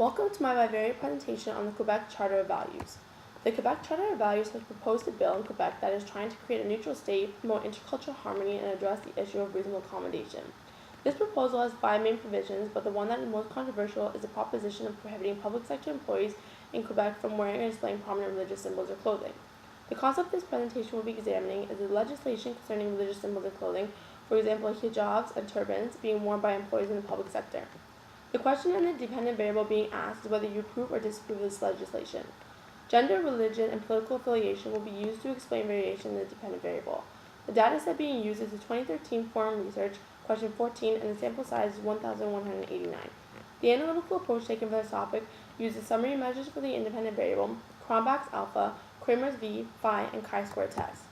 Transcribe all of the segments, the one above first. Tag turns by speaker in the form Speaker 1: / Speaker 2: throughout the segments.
Speaker 1: Welcome to my bivariate presentation on the Quebec Charter of Values. The Quebec Charter of Values has proposed a bill in Quebec that is trying to create a neutral state, promote intercultural harmony, and address the issue of reasonable accommodation. This proposal has 5 main provisions, but the one that is most controversial is the proposition of prohibiting public sector employees in Quebec from wearing or displaying prominent religious symbols or clothing. The concept this presentation will be examining is the legislation concerning religious symbols and clothing, for example hijabs and turbans, being worn by employees in the public sector. The question and the dependent variable being asked is whether you approve or disapprove of this legislation. Gender, religion, and political affiliation will be used to explain variation in the dependent variable. The data set being used is the 2013 Forum Research, question 14, and the sample size is 1,189. The analytical approach taken for this topic uses summary measures for the independent variable, Cronbach's alpha, Kramer's v, phi, and chi-square tests.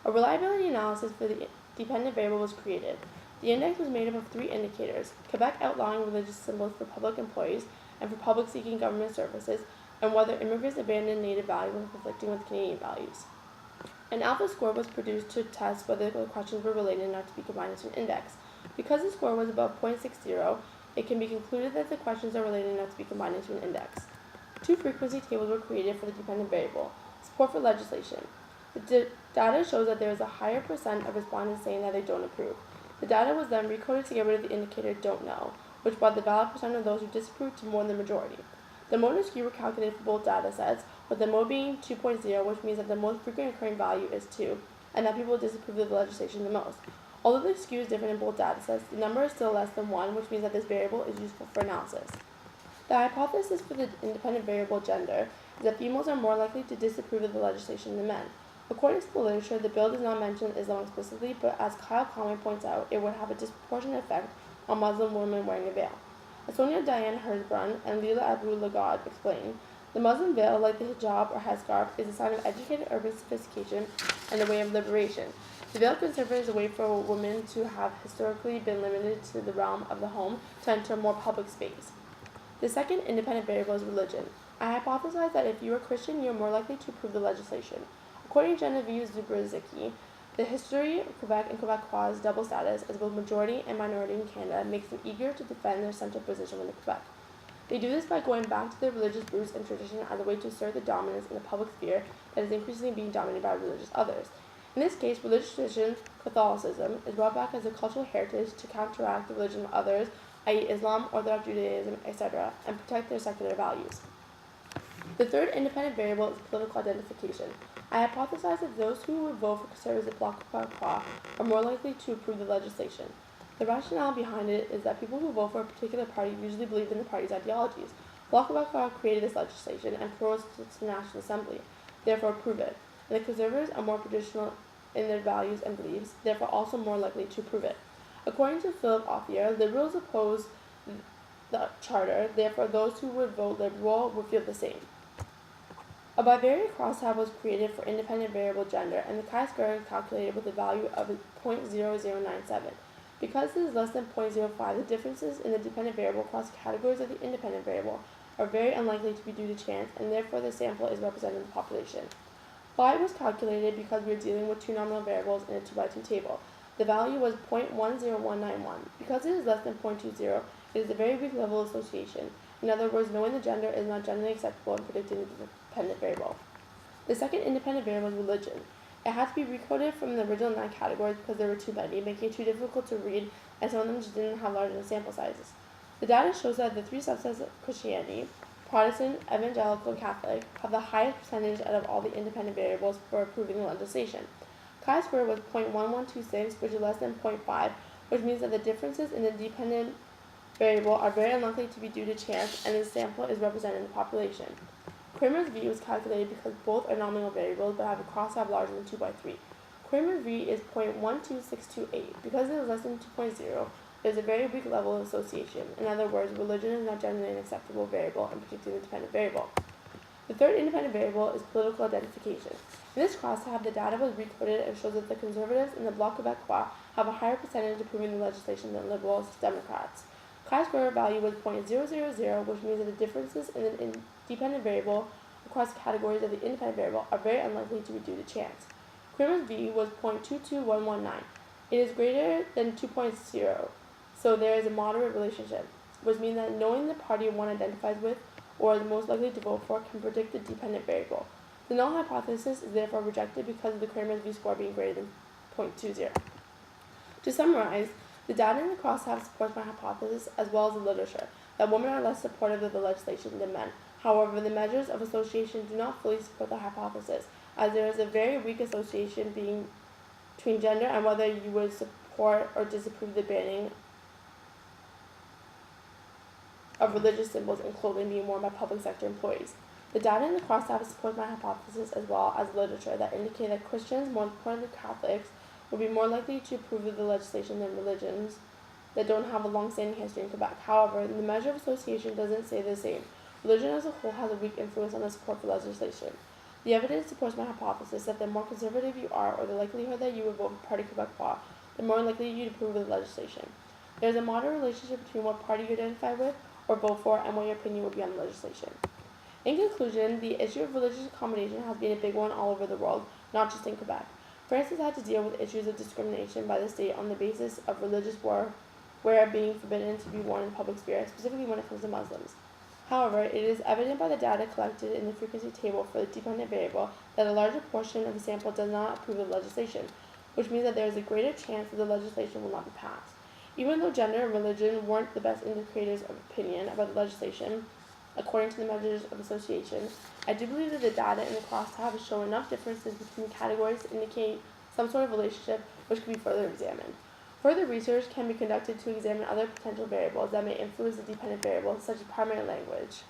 Speaker 1: A reliability analysis for the dependent variable was created. The index was made up of 3 indicators: Quebec outlawing religious symbols for public employees and for public seeking government services, and whether immigrants abandon native values when conflicting with Canadian values. An alpha score was produced to test whether the questions were related enough to be combined into an index. Because the score was above 0.60, it can be concluded that the questions are related enough to be combined into an index. 2 frequency tables were created for the dependent variable. Support for legislation. The data shows that there is a higher percent of respondents saying that they don't approve. The data was then recoded to get rid of the indicator don't know, which brought the valid percent of those who disapproved to more than the majority. The mode and skew were calculated for both data sets, with the mode being 2.0, which means that the most frequent occurring value is 2, and that people disapprove of the legislation the most. Although the skew is different in both data sets, the number is still less than 1, which means that this variable is useful for analysis. The hypothesis for the independent variable gender is that females are more likely to disapprove of the legislation than men. According to the literature, the bill does not mention Islam explicitly, but as Kyle Conway points out, it would have a disproportionate effect on Muslim women wearing a veil. As Sonia Diane Herzbrun and Leila Abu Lagad explain, the Muslim veil, like the hijab or headscarf, is a sign of educated urban sophistication and a way of liberation. The veil can serve as a way for women to have historically been limited to the realm of the home to enter a more public space. The second independent variable is religion. I hypothesize that if you are Christian, you are more likely to approve the legislation. According to Genevieve Zubrzicki, the history of Quebec and Quebecois' double status as both majority and minority in Canada makes them eager to defend their central position within Quebec. They do this by going back to their religious roots and tradition as a way to assert the dominance in the public sphere that is increasingly being dominated by religious others. In this case, religious tradition, Catholicism, is brought back as a cultural heritage to counteract the religion of others, i.e. Islam, Orthodox Judaism, etc., and protect their secular values. The third independent variable is political identification. I hypothesize that those who would vote for Conservative Bloc Québécois are more likely to approve the legislation. The rationale behind it is that people who vote for a particular party usually believe in the party's ideologies. Bloc Québécois created this legislation and proposed it to the National Assembly, therefore approve it. And the Conservatives are more traditional in their values and beliefs, therefore also more likely to approve it. According to Philip Othier, Liberals oppose the Charter, therefore those who would vote Liberal would feel the same. A bivariate crosstab was created for independent variable gender, and the chi-square is calculated with a value of 0.0097. Because this is less than 0.05, the differences in the dependent variable across categories of the independent variable are very unlikely to be due to chance, and therefore the sample is represented in the population. Phi was calculated because we are dealing with 2 nominal variables in a 2x2 table. The value was 0.10191. Because it is less than 0.20, it is a very weak level of association. In other words, knowing the gender is not generally acceptable in predicting the dependent variable. The second independent variable is religion. It had to be recoded from the original 9 categories because there were too many, making it too difficult to read, and some of them just didn't have large enough sample sizes. The data shows that the 3 subsets of Christianity, Protestant, Evangelical, and Catholic, have the highest percentage out of all the independent variables for approving the legislation. Chi-square was 0.1126, which is less than 0.5, which means that the differences in the dependent variable are very unlikely to be due to chance, and the sample is represented in the population. Kramer's v was calculated because both are nominal variables but have a crosstab larger than 2/3. Kramer's v is 0.12628. Because it is less than 2.0, there is a very weak level of association. In other words, religion is not generally an acceptable variable in predicting the dependent variable. The third independent variable is political identification. In this crosstab, the data was recoded and shows that the Conservatives in the Bloc Québécois have a higher percentage approving the legislation than Liberals and Democrats. Chi-square value was 0.000, which means that the differences in the dependent variable across categories of the independent variable are very unlikely to be due to chance. Kramer's v was 0.22119. It is greater than 2.0, so there is a moderate relationship, which means that knowing the party one identifies with or the most likely to vote for can predict the dependent variable. The null hypothesis is therefore rejected because of the Cramer's v-score being greater than 0.20. To summarize, the data in the crosstab supports my hypothesis as well as the literature that women are less supportive of the legislation than men. However, the measures of association do not fully support the hypothesis, as there is a very weak association between gender and whether you would support or disapprove the banning of religious symbols and clothing being worn by public sector employees. The data in the crosstab supports my hypothesis as well as literature that indicate that Christians, more importantly Catholics, would be more likely to approve of the legislation than religions that don't have a long-standing history in Quebec. However, the measure of association doesn't say the same. Religion as a whole has a weak influence on the support for legislation. The evidence supports my hypothesis that the more conservative you are, or the likelihood that you would vote for Parti Québécois, the more likely you'd approve of the legislation. There is a moderate relationship between what party you identify with or vote for and what your opinion would be on the legislation. In conclusion, the issue of religious accommodation has been a big one all over the world, not just in Quebec. France has had to deal with issues of discrimination by the state on the basis of religious wear being forbidden to be worn in the public sphere, specifically when it comes to Muslims. However, it is evident by the data collected in the frequency table for the dependent variable that a larger portion of the sample does not approve of legislation, which means that there is a greater chance that the legislation will not be passed. Even though gender and religion weren't the best indicators of opinion about the legislation, according to the measures of association, I do believe that the data in the crosstab show enough differences between categories to indicate some sort of relationship which can be further examined. Further research can be conducted to examine other potential variables that may influence the dependent variable, such as primary language.